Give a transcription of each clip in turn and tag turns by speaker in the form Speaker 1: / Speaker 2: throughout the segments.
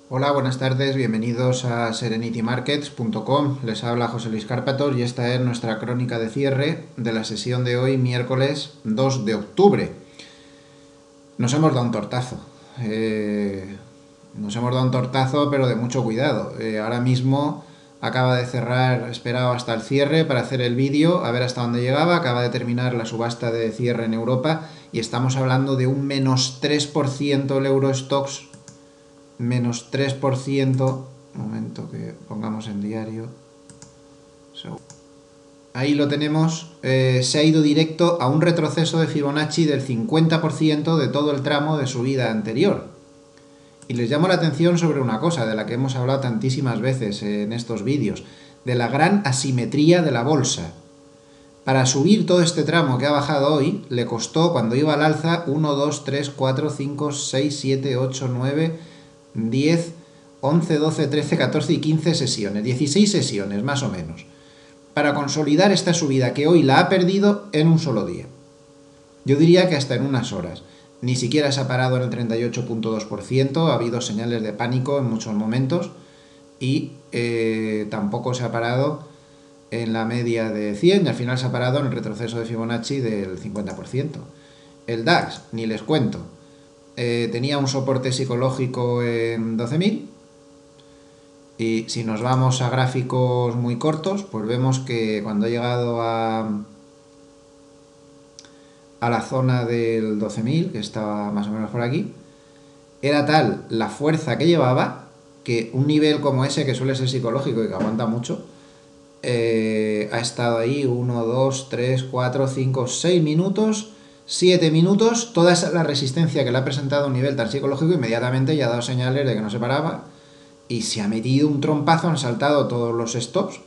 Speaker 1: Hola, buenas tardes, bienvenidos a serenitymarkets.com. Les habla José Luis Cárpatos y esta es nuestra crónica de cierre de la sesión de hoy, miércoles 2 de octubre. Nos hemos dado un tortazo. Nos hemos dado un tortazo, pero de mucho cuidado. Ahora mismo acaba de cerrar, esperado hasta el cierre para hacer el vídeo, a ver hasta dónde llegaba. Acaba de terminar la subasta de cierre en Europa y estamos hablando de un menos 3% el Eurostoxx, menos 3%. Momento que pongamos en diario. Ahí lo tenemos. Se ha ido directo a un retroceso de Fibonacci del 50% de todo el tramo de subida anterior. Y les llamo la atención sobre una cosa de la que hemos hablado tantísimas veces en estos vídeos, de la gran asimetría de la bolsa. Para subir todo este tramo que ha bajado hoy, le costó, cuando iba al alza, 1, 2, 3, 4, 5, 6, 7, 8, 9, 10, 11, 12, 13, 14 y 15 sesiones, 16 sesiones más o menos, para consolidar esta subida que hoy la ha perdido en un solo día. Yo diría que hasta en unas horas. Ni siquiera se ha parado en el 38.2%, ha habido señales de pánico en muchos momentos y tampoco se ha parado en la media de 100 y al final se ha parado en el retroceso de Fibonacci del 50%. El DAX, ni les cuento, tenía un soporte psicológico en 12.000 y si nos vamos a gráficos muy cortos, pues vemos que cuando ha llegado a la zona del 12.000, que estaba más o menos por aquí, era tal la fuerza que llevaba que un nivel como ese, que suele ser psicológico y que aguanta mucho, ha estado ahí 1, 2, 3, 4, 5, 6 minutos, 7 minutos, toda esa la resistencia que le ha presentado a un nivel tan psicológico, inmediatamente ya ha dado señales de que no se paraba y se ha metido un trompazo, han saltado todos los stops.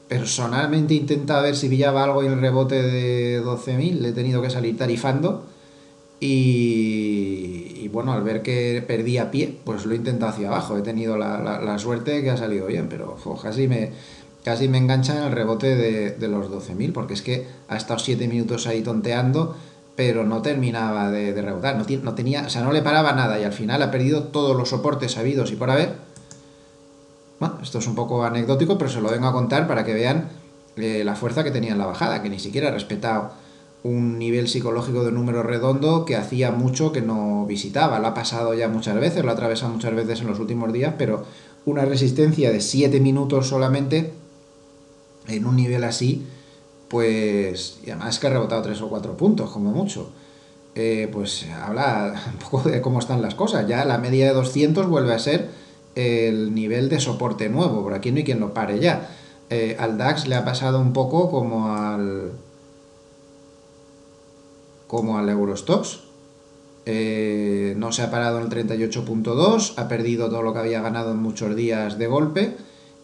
Speaker 1: Personalmente he intentado ver si pillaba algo en el rebote de 12.000, le he tenido que salir tarifando y bueno, al ver que perdía pie, pues lo he intentado hacia abajo. He tenido la suerte que ha salido bien, pero casi me engancha en el rebote de los 12.000, porque es que ha estado 7 minutos ahí tonteando, pero no terminaba de rebotar, no tenía, o sea, no le paraba nada y al final ha perdido todos los soportes habidos y por haber. Bueno, esto es un poco anecdótico, pero se lo vengo a contar para que vean la fuerza que tenía en la bajada, que ni siquiera ha respetado un nivel psicológico de número redondo que hacía mucho que no visitaba. Lo ha pasado ya muchas veces, lo ha atravesado muchas veces en los últimos días, pero una resistencia de 7 minutos solamente en un nivel así, pues, y además que ha rebotado 3 o 4 puntos, como mucho. Pues habla un poco de cómo están las cosas. Ya la media de 200 vuelve a ser el nivel de soporte nuevo, por aquí no hay quien lo pare ya. Al DAX le ha pasado un poco como al Eurostoxx. No se ha parado en el 38.2, ha perdido todo lo que había ganado en muchos días de golpe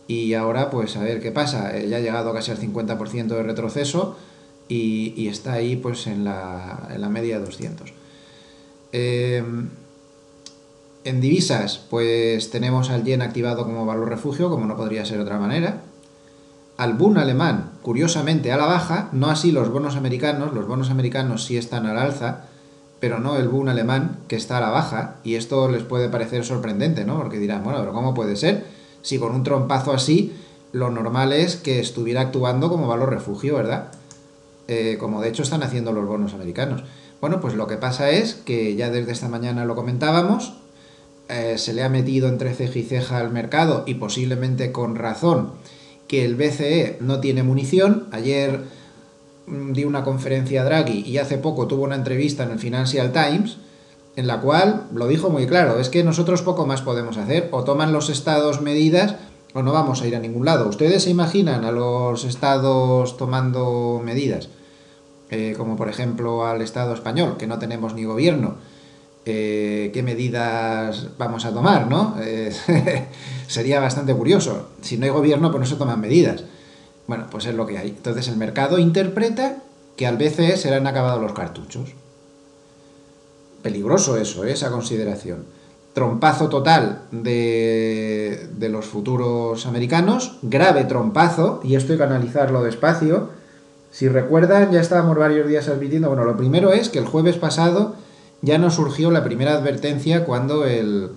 Speaker 1: y ahora pues a ver qué pasa. Ya ha llegado casi al 50% de retroceso y está ahí pues en la media de 200. En divisas, pues tenemos al yen activado como valor refugio, como no podría ser de otra manera. Al Bund alemán, curiosamente, a la baja, no así los bonos americanos sí están al alza, pero no el Bund alemán, que está a la baja, y esto les puede parecer sorprendente, ¿no? Porque dirán, bueno, pero ¿cómo puede ser? Si con un trompazo así, lo normal es que estuviera actuando como valor refugio, ¿verdad? Como de hecho están haciendo los bonos americanos. Bueno, pues lo que pasa es que ya desde esta mañana lo comentábamos, se le ha metido entre ceja y ceja al mercado y posiblemente con razón que el BCE no tiene munición. Ayer di una conferencia a Draghi y hace poco tuvo una entrevista en el Financial Times en la cual lo dijo muy claro, es que nosotros poco más podemos hacer, o toman los estados medidas o no vamos a ir a ningún lado. ¿Ustedes se imaginan a los estados tomando medidas? Como por ejemplo al Estado español, que no tenemos ni gobierno, qué medidas vamos a tomar, ¿no? Sería bastante curioso. Si no hay gobierno, pues no se toman medidas. Bueno, pues es lo que hay. Entonces el mercado interpreta que al BCE se le han acabado los cartuchos. Peligroso eso, esa consideración. Trompazo total de los futuros americanos, grave trompazo, y esto hay que analizarlo despacio. Si recuerdan, ya estábamos varios días advirtiendo, bueno, lo primero es que el jueves pasado ya nos surgió la primera advertencia cuando el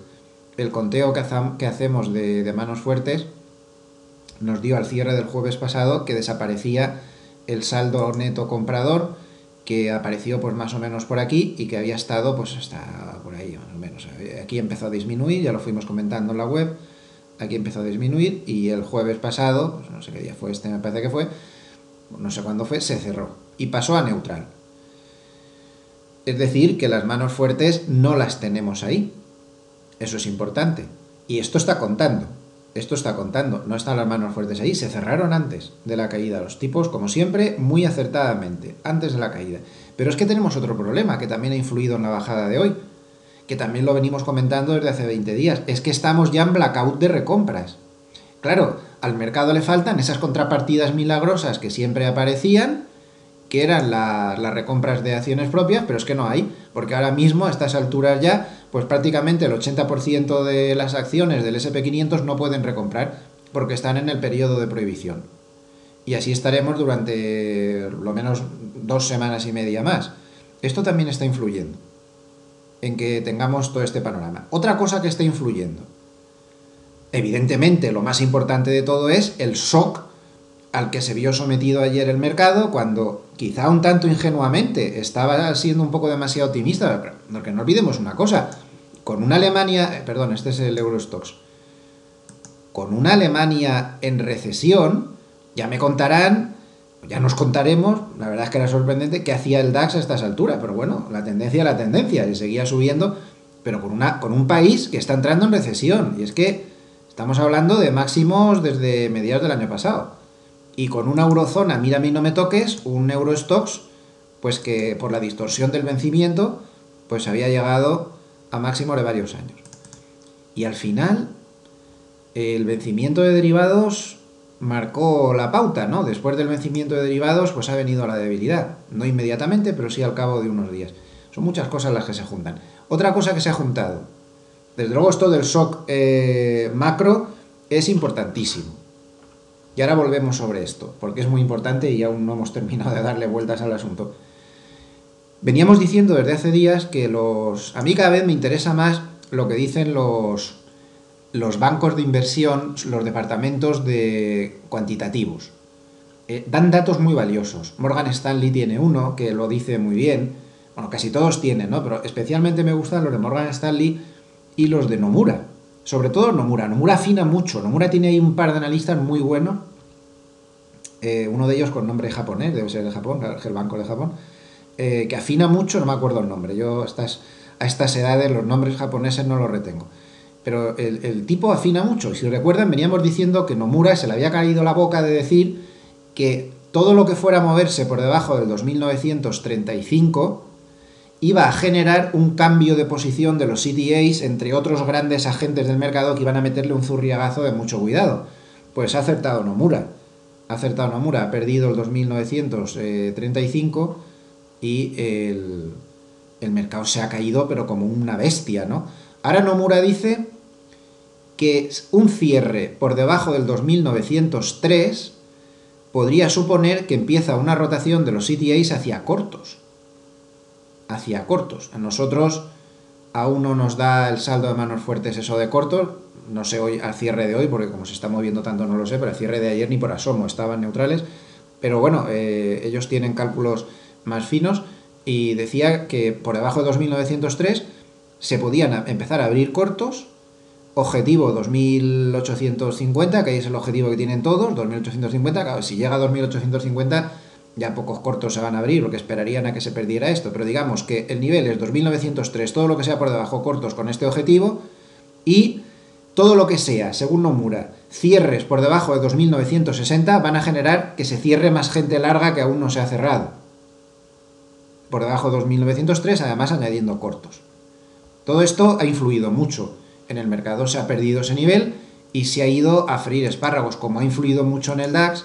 Speaker 1: conteo que hacemos de manos fuertes nos dio al cierre del jueves pasado que desaparecía el saldo neto comprador, que apareció pues más o menos por aquí y que había estado pues hasta por ahí más o menos. Aquí empezó a disminuir, ya lo fuimos comentando en la web, aquí empezó a disminuir y el jueves pasado, pues no sé qué día fue este, me parece que fue, no sé cuándo fue, se cerró y pasó a neutral. Es decir, que las manos fuertes no las tenemos ahí. Eso es importante. Y esto está contando. Esto está contando. No están las manos fuertes ahí. Se cerraron antes de la caída. Los tipos, como siempre, muy acertadamente. Antes de la caída. Pero es que tenemos otro problema que también ha influido en la bajada de hoy. Que también lo venimos comentando desde hace 20 días. Es que estamos ya en blackout de recompras. Claro, al mercado le faltan esas contrapartidas milagrosas que siempre aparecían, que eran las recompras de acciones propias, pero es que no hay, porque ahora mismo a estas alturas ya, pues prácticamente el 80% de las acciones del SP500 no pueden recomprar, porque están en el periodo de prohibición. Y así estaremos durante lo menos 2 semanas y media más. Esto también está influyendo en que tengamos todo este panorama. Otra cosa que está influyendo, evidentemente lo más importante de todo es el shock al que se vio sometido ayer el mercado, cuando quizá un tanto ingenuamente estaba siendo un poco demasiado optimista, porque no olvidemos una cosa, con una Alemania, perdón, este es el Eurostoxx, con una Alemania en recesión, ya me contarán, ya nos contaremos, la verdad es que era sorprendente, qué hacía el DAX a estas alturas, pero bueno, la tendencia, y seguía subiendo, pero con un país que está entrando en recesión, y es que estamos hablando de máximos desde mediados del año pasado. Y con una eurozona, mírame y no me toques, un Eurostoxx, pues que por la distorsión del vencimiento, pues había llegado a máximo de varios años. Y al final, el vencimiento de derivados marcó la pauta, ¿no? Después del vencimiento de derivados, pues ha venido la debilidad. No inmediatamente, pero sí al cabo de unos días. Son muchas cosas las que se juntan. Otra cosa que se ha juntado, desde luego esto del shock macro es importantísimo. Y ahora volvemos sobre esto, porque es muy importante y aún no hemos terminado de darle vueltas al asunto. Veníamos diciendo desde hace días que a mí cada vez me interesa más lo que dicen los bancos de inversión, los departamentos de cuantitativos. Dan datos muy valiosos. Morgan Stanley tiene uno que lo dice muy bien. Bueno, casi todos tienen, ¿no? Pero especialmente me gustan los de Morgan Stanley y los de Nomura. Sobre todo Nomura. Nomura afina mucho. Nomura tiene ahí un par de analistas muy buenos. Uno de ellos con nombre japonés, debe ser de Japón, el banco de Japón, que afina mucho, no me acuerdo el nombre. Yo a estas edades los nombres japoneses no los retengo. Pero el tipo afina mucho. Y si recuerdan, veníamos diciendo que Nomura se le había caído la boca de decir que todo lo que fuera a moverse por debajo del 2935 iba a generar un cambio de posición de los CTAs entre otros grandes agentes del mercado que iban a meterle un zurriagazo de mucho cuidado. Pues ha acertado Nomura. Ha perdido el 2935 y el mercado se ha caído, pero como una bestia, ¿no? Ahora Nomura dice que un cierre por debajo del 2903 podría suponer que empieza una rotación de los CTAs hacia cortos. A nosotros aún no nos da el saldo de manos fuertes eso de cortos, no sé hoy al cierre de hoy, porque como se está moviendo tanto no lo sé, pero al cierre de ayer ni por asomo estaban neutrales, pero bueno, ellos tienen cálculos más finos y decía que por debajo de 2903 se podían empezar a abrir cortos, objetivo 2850, que ahí es el objetivo que tienen todos, 2850, claro, si llega a 2850 ya pocos cortos se van a abrir, porque esperarían a que se perdiera esto, pero digamos que el nivel es 2903, todo lo que sea por debajo cortos con este objetivo, y todo lo que sea, según Nomura, cierres por debajo de 2960 van a generar que se cierre más gente larga que aún no se ha cerrado. Por debajo de 2903, además añadiendo cortos. Todo esto ha influido mucho en el mercado, se ha perdido ese nivel y se ha ido a freír espárragos, como ha influido mucho en el DAX,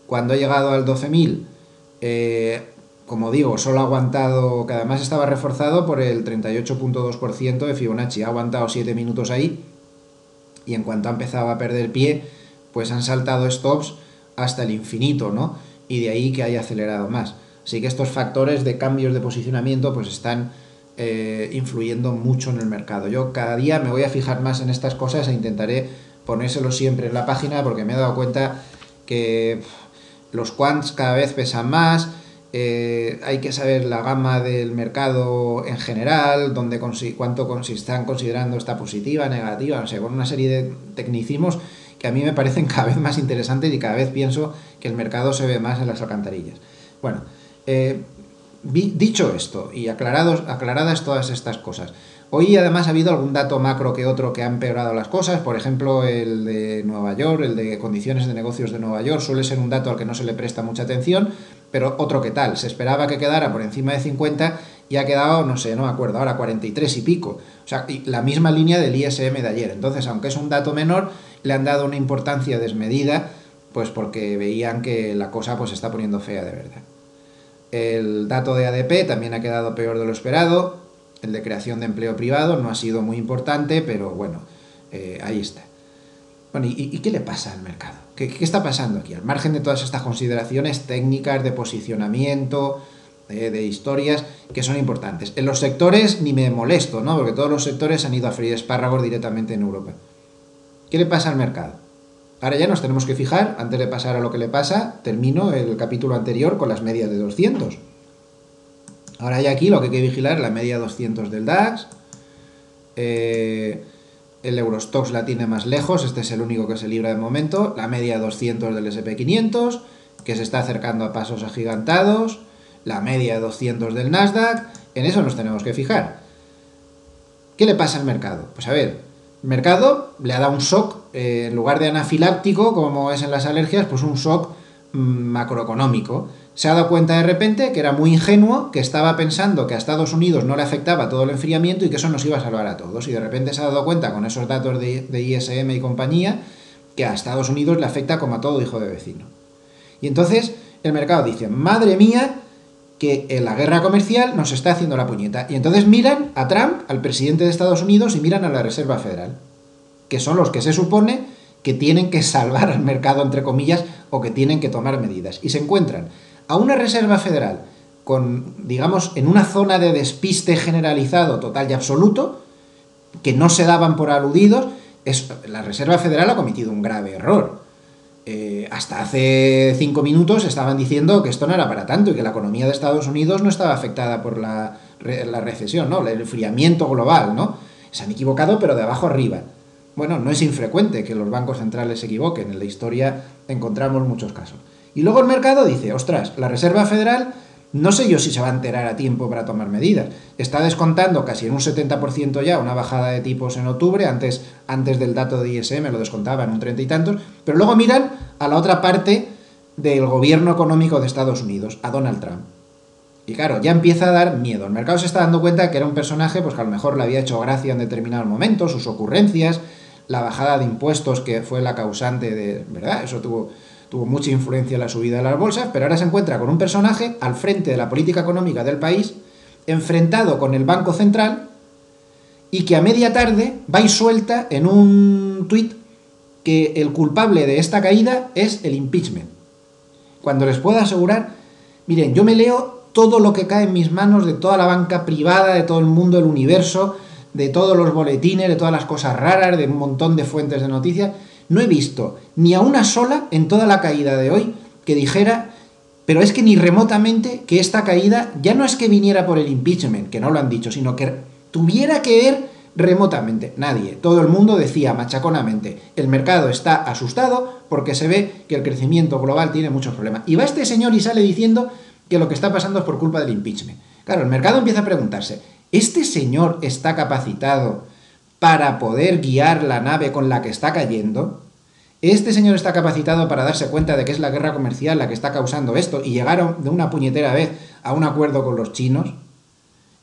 Speaker 1: cuando ha llegado al 12.000. Como digo, solo ha aguantado, que además estaba reforzado por el 38.2% de Fibonacci, ha aguantado 7 minutos ahí y en cuanto ha empezado a perder pie, pues han saltado stops hasta el infinito, ¿no? Y de ahí que haya acelerado más. Así que estos factores de cambios de posicionamiento pues están influyendo mucho en el mercado. Yo cada día me voy a fijar más en estas cosas e intentaré ponérselo siempre en la página, porque me he dado cuenta que los quants cada vez pesan más. Hay que saber la gama del mercado en general, cuánto están considerando esta positiva, negativa, no sé, con una serie de tecnicismos que a mí me parecen cada vez más interesantes y cada vez pienso que el mercado se ve más en las alcantarillas. Bueno, dicho esto y aclaradas todas estas cosas, hoy además ha habido algún dato macro que otro que ha empeorado las cosas. Por ejemplo, el de Nueva York, el de condiciones de negocios de Nueva York, suele ser un dato al que no se le presta mucha atención, pero otro que tal, se esperaba que quedara por encima de 50 y ha quedado, no sé, no me acuerdo, ahora 43 y pico. O sea, la misma línea del ISM de ayer. Entonces, aunque es un dato menor, le han dado una importancia desmedida, pues porque veían que la cosa pues se está poniendo fea de verdad. El dato de ADP también ha quedado peor de lo esperado. El de creación de empleo privado no ha sido muy importante, pero bueno, ahí está. Bueno, ¿y qué le pasa al mercado? ¿Qué está pasando aquí? Al margen de todas estas consideraciones técnicas, de posicionamiento, de historias que son importantes. En los sectores ni me molesto, ¿no? Porque todos los sectores han ido a freír espárragos directamente en Europa. ¿Qué le pasa al mercado? Ahora ya nos tenemos que fijar, antes de pasar a lo que le pasa, termino el capítulo anterior con las medias de 200. Ahora ya aquí lo que hay que vigilar es la media 200 del DAX. El Eurostoxx la tiene más lejos, este es el único que se libra de momento. La media 200 del S&P 500, que se está acercando a pasos agigantados. La media 200 del Nasdaq, en eso nos tenemos que fijar. ¿Qué le pasa al mercado? Pues a ver, el mercado le ha dado un shock, en lugar de anafiláctico, como es en las alergias, pues un shock macroeconómico. Se ha dado cuenta de repente que era muy ingenuo, que estaba pensando que a Estados Unidos no le afectaba todo el enfriamiento y que eso nos iba a salvar a todos. Y de repente se ha dado cuenta con esos datos de ISM y compañía que a Estados Unidos le afecta como a todo hijo de vecino. Y entonces el mercado dice, madre mía, que en la guerra comercial nos está haciendo la puñeta. Y entonces miran a Trump, al presidente de Estados Unidos, y miran a la Reserva Federal, que son los que se supone que tienen que salvar al mercado, entre comillas, o que tienen que tomar medidas. Y se encuentran a una Reserva Federal con, digamos, en una zona de despiste generalizado, total y absoluto, que no se daban por aludidos. La Reserva Federal ha cometido un grave error. Hasta hace 5 minutos estaban diciendo que esto no era para tanto y que la economía de Estados Unidos no estaba afectada por la recesión, ¿no? El enfriamiento global, ¿no? Se han equivocado, pero de abajo arriba. Bueno, no es infrecuente que los bancos centrales se equivoquen. En la historia encontramos muchos casos. Y luego el mercado dice, ostras, la Reserva Federal, no sé yo si se va a enterar a tiempo para tomar medidas. Está descontando casi en un 70% ya una bajada de tipos en octubre, antes del dato de ISM lo descontaba en un 30 y tantos, pero luego miran a la otra parte del gobierno económico de Estados Unidos, a Donald Trump. Y claro, ya empieza a dar miedo. El mercado se está dando cuenta que era un personaje pues que a lo mejor le había hecho gracia en determinados momentos, sus ocurrencias, la bajada de impuestos que fue la causante de, ¿verdad? Eso tuvo mucha influencia en la subida de las bolsas, pero ahora se encuentra con un personaje al frente de la política económica del país, enfrentado con el Banco Central, y que a media tarde va y suelta en un tuit que el culpable de esta caída es el impeachment. Cuando les puedo asegurar, miren, yo me leo todo lo que cae en mis manos de toda la banca privada, de todo el mundo del universo, de todos los boletines, de todas las cosas raras, de un montón de fuentes de noticias. No he visto ni a una sola en toda la caída de hoy que dijera, pero es que ni remotamente, que esta caída ya no es que viniera por el impeachment, que no lo han dicho, sino que tuviera que ver remotamente. Nadie. Todo el mundo decía machaconamente, el mercado está asustado porque se ve que el crecimiento global tiene muchos problemas. Y va este señor y sale diciendo que lo que está pasando es por culpa del impeachment. Claro, el mercado empieza a preguntarse, ¿este señor está capacitado para poder guiar la nave con la que está cayendo? ¿Este señor está capacitado para darse cuenta de que es la guerra comercial la que está causando esto y llegar de una puñetera vez a un acuerdo con los chinos?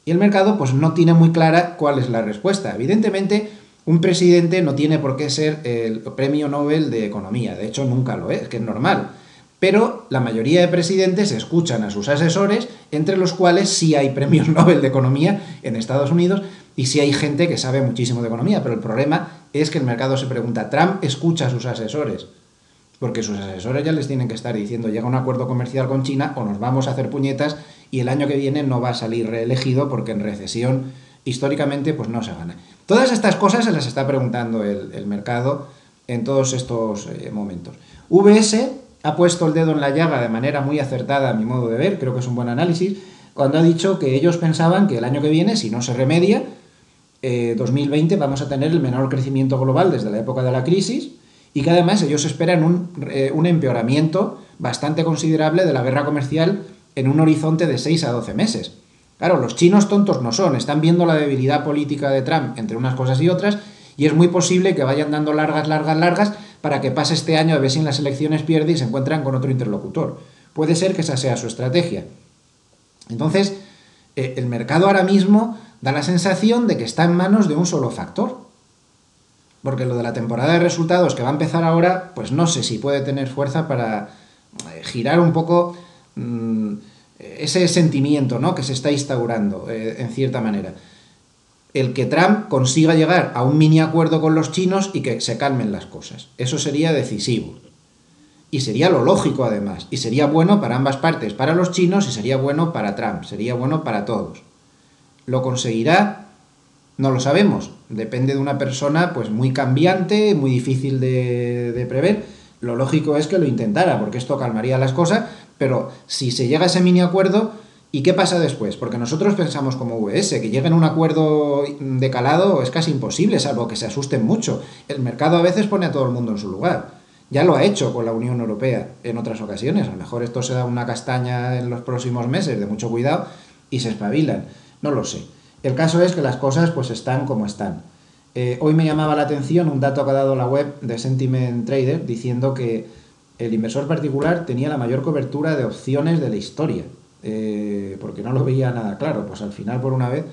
Speaker 1: Y el mercado pues no tiene muy clara cuál es la respuesta. Evidentemente, un presidente no tiene por qué ser el premio Nobel de Economía. De hecho, nunca lo es, que es normal. Pero la mayoría de presidentes escuchan a sus asesores, entre los cuales sí hay premios Nobel de Economía en Estados Unidos y sí hay gente que sabe muchísimo de economía. Pero el problema es que el mercado se pregunta, ¿Trump escucha a sus asesores? porque sus asesores ya les tienen que estar diciendo: llega un acuerdo comercial con China o nos vamos a hacer puñetas y el año que viene no va a salir reelegido porque en recesión históricamente pues no se gana. Todas estas cosas se las está preguntando el mercado en todos estos momentos. VS ha puesto el dedo en la llaga de manera muy acertada a mi modo de ver, creo que es un buen análisis, cuando ha dicho que ellos pensaban que el año que viene, si no se remedia, 2020 vamos a tener el menor crecimiento global desde la época de la crisis, y que además ellos esperan un empeoramiento bastante considerable de la guerra comercial en un horizonte de 6 a 12 meses. Claro, los chinos tontos no son, están viendo la debilidad política de Trump entre unas cosas y otras, y es muy posible que vayan dando largas para que pase este año a ver si en las elecciones pierde y se encuentran con otro interlocutor. Puede ser que esa sea su estrategia. Entonces, el mercado ahora mismo da la sensación de que está en manos de un solo factor. Porque lo de la temporada de resultados que va a empezar ahora, pues no sé si puede tener fuerza para girar un poco ese sentimiento, ¿no?, que se está instaurando, en cierta manera. El que Trump consiga llegar a un mini acuerdo con los chinos y que se calmen las cosas. Eso sería decisivo. Y sería lo lógico, además. Y sería bueno para ambas partes, para los chinos y sería bueno para Trump. Sería bueno para todos. ¿Lo conseguirá? No lo sabemos. Depende de una persona pues muy cambiante, muy difícil de prever. Lo lógico es que lo intentara, porque esto calmaría las cosas. Pero si se llega a ese mini acuerdo, ¿y qué pasa después? Porque nosotros pensamos como VS, que lleguen a un acuerdo de calado es casi imposible, salvo que se asusten mucho. El mercado a veces pone a todo el mundo en su lugar. Ya lo ha hecho con la Unión Europea en otras ocasiones. A lo mejor esto se da una castaña en los próximos meses de mucho cuidado y se espabilan. No lo sé. El caso es que las cosas pues están como están. Hoy me llamaba la atención un dato que ha dado la web de Sentiment Trader diciendo que el inversor particular tenía la mayor cobertura de opciones de la historia. Porque no lo veía nada claro. Pues al final, por una vez,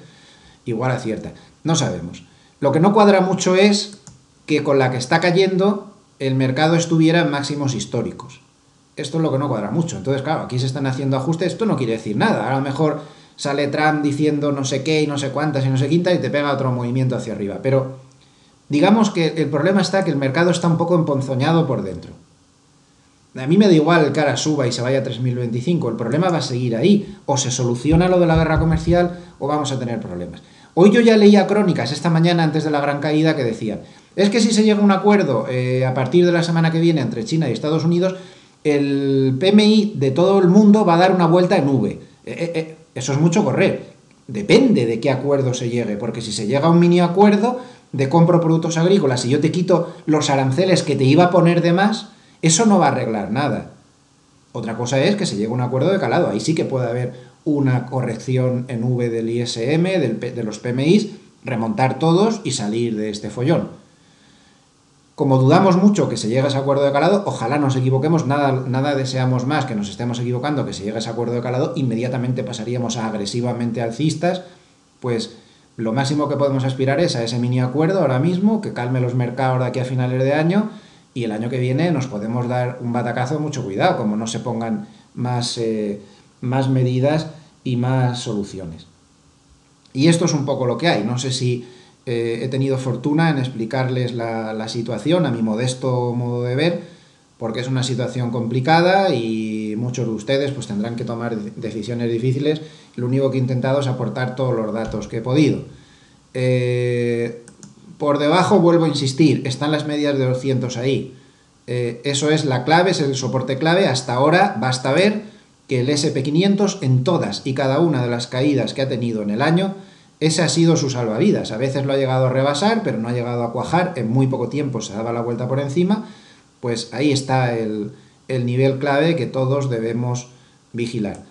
Speaker 1: igual acierta. No sabemos. Lo que no cuadra mucho es que con la que está cayendo el mercado estuviera en máximos históricos. Esto es lo que no cuadra mucho. Entonces, claro, aquí se están haciendo ajustes. Esto no quiere decir nada. A lo mejor sale Trump diciendo no sé qué y no sé cuántas y no sé quintas y te pega otro movimiento hacia arriba. Pero digamos que el problema está que el mercado está un poco emponzoñado por dentro. A mí me da igual el cara suba y se vaya a 3025. El problema va a seguir ahí. O se soluciona lo de la guerra comercial o vamos a tener problemas. Hoy yo ya leía crónicas esta mañana antes de la gran caída que decían: es que si se llega a un acuerdo a partir de la semana que viene entre China y Estados Unidos, el PMI de todo el mundo va a dar una vuelta en V. Eso es mucho correr. Depende de qué acuerdo se llegue, porque si se llega a un mini acuerdo de compro productos agrícolas y yo te quito los aranceles que te iba a poner de más, eso no va a arreglar nada. Otra cosa es que se llegue a un acuerdo de calado. Ahí sí que puede haber una corrección en V del ISM, de los PMIs, remontar todos y salir de este follón. Como dudamos mucho que se llegue a ese acuerdo de calado, ojalá nos equivoquemos, nada deseamos más que nos estemos equivocando, que se llegue a ese acuerdo de calado, inmediatamente pasaríamos a agresivamente alcistas. Pues lo máximo que podemos aspirar es a ese mini acuerdo ahora mismo, que calme los mercados de aquí a finales de año, y el año que viene nos podemos dar un batacazo de mucho cuidado, como no se pongan más medidas y más soluciones. Y esto es un poco lo que hay. No sé si he tenido fortuna en explicarles la situación a mi modesto modo de ver, porque es una situación complicada y muchos de ustedes pues tendrán que tomar decisiones difíciles. Lo único que he intentado es aportar todos los datos que he podido. Por debajo, vuelvo a insistir, están las medias de 200 ahí. Eso es la clave, es el soporte clave. Hasta ahora basta ver que el SP500 en todas y cada una de las caídas que ha tenido en el año, ese ha sido su salvavidas. A veces lo ha llegado a rebasar, pero no ha llegado a cuajar. En muy poco tiempo se daba la vuelta por encima. Pues ahí está el nivel clave que todos debemos vigilar.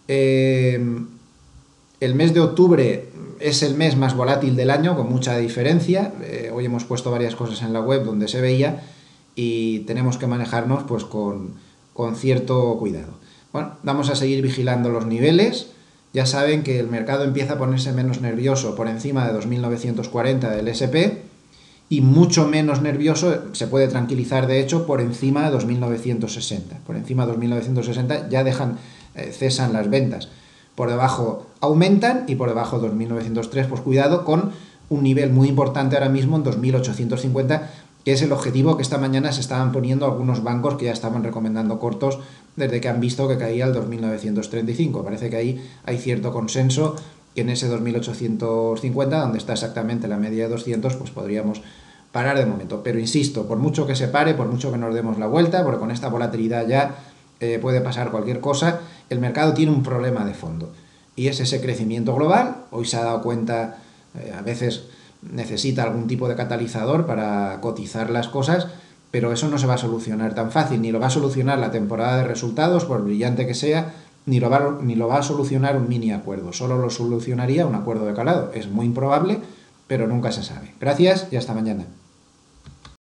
Speaker 1: El mes de octubre es el mes más volátil del año, con mucha diferencia. Hoy hemos puesto varias cosas en la web donde se veía y tenemos que manejarnos pues con cierto cuidado. Bueno, vamos a seguir vigilando los niveles. Ya saben que el mercado empieza a ponerse menos nervioso por encima de 2.940 del SP y mucho menos nervioso, se puede tranquilizar de hecho, por encima de 2.960. Por encima de 2.960 ya cesan las ventas. Por debajo aumentan y por debajo de 2.903, pues cuidado con un nivel muy importante ahora mismo en 2.850 que es el objetivo que esta mañana se estaban poniendo algunos bancos que ya estaban recomendando cortos desde que han visto que caía el 2.935. Parece que ahí hay cierto consenso que en ese 2.850, donde está exactamente la media de 200, pues podríamos parar de momento. Pero insisto, por mucho que se pare, por mucho que nos demos la vuelta, porque con esta volatilidad ya puede pasar cualquier cosa, el mercado tiene un problema de fondo. Y es ese crecimiento global. Hoy se ha dado cuenta, a veces necesita algún tipo de catalizador para cotizar las cosas, pero eso no se va a solucionar tan fácil, ni lo va a solucionar la temporada de resultados, por brillante que sea, ni lo va a solucionar un mini acuerdo, solo lo solucionaría un acuerdo de calado. Es muy improbable, pero nunca se sabe. Gracias y hasta mañana.